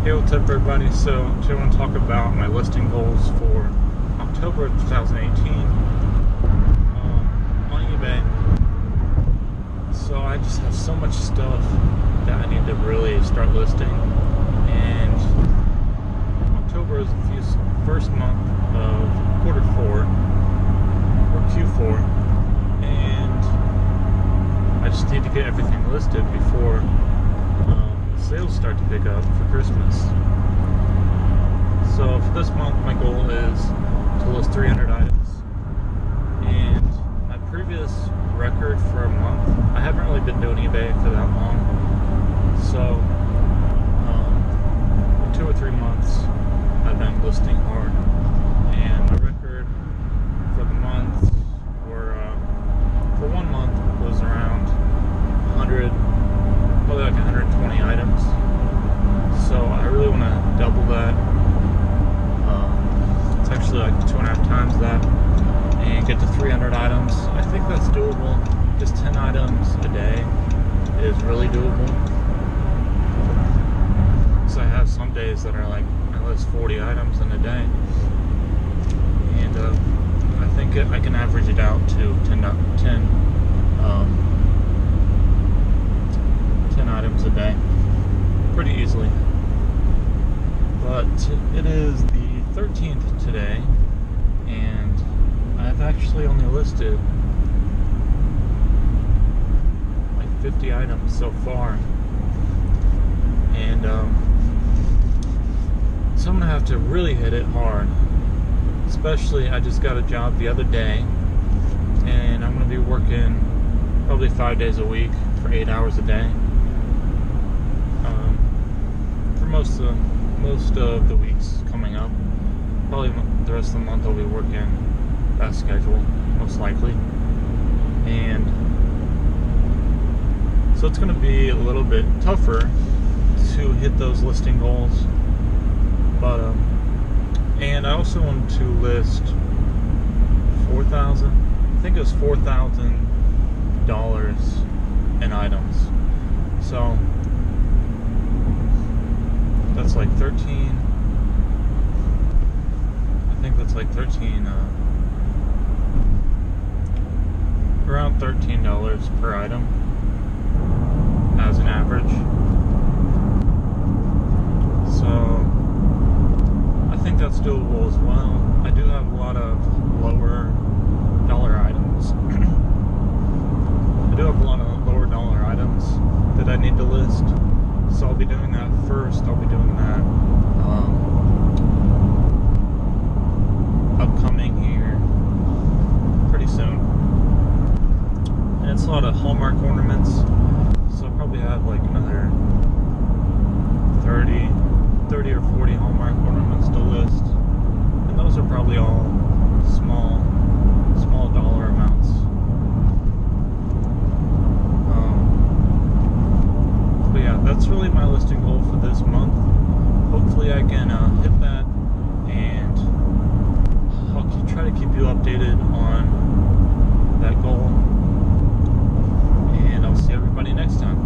Hey, what's up everybody? So today I want to talk about my listing goals for October of 2018 on eBay. So I just have so much stuff that I need to really start listing, and October is the first month of quarter 4 or Q4, and I just need to get everything listed before sales start to pick up for Christmas. So for this month, my goal is to list 300 items. And my previous record for a month, I haven't really been doing eBay for that long. So in 2 or 3 months, I've been listing hard. And my record for the month, for 1 month, was around 100. Probably like 120 items. So I really want to double that. It's actually like 2.5 times that, and get to 300 items. I think that's doable. Just 10 items a day is really doable. So I have some days that are like I list 40 items in a day, and I think I can average it out to 10 items a day pretty easily. But it is the 13th today, and I've actually only listed like 50 items so far, and so I'm gonna have to really hit it hard. Especially, I just got a job the other day, and I'm gonna be working probably 5 days a week for 8 hours a day. Most of the weeks coming up. Probably the rest of the month I'll be working that schedule, most likely. And so it's going to be a little bit tougher to hit those listing goals. But and I also want to list 4,000. I think it was $4,000 in items. So that's like 13. I think that's like 13. Around $13 per item as an average. So I think that's doable as well. I do have a lot of lower dollar items. I do have a lot of lower dollar items that I need to list. So I'll be doing that first. I'll be doing that upcoming here pretty soon. And it's a lot of Hallmark ornaments, so I'll probably have like another 30 or 40 Hallmark ornaments to list. And those are probably all small dollar amounts. But yeah, that's really my listing goal for this month. Hopefully I can hit that, and I'll try to keep you updated on that goal. And I'll see everybody next time.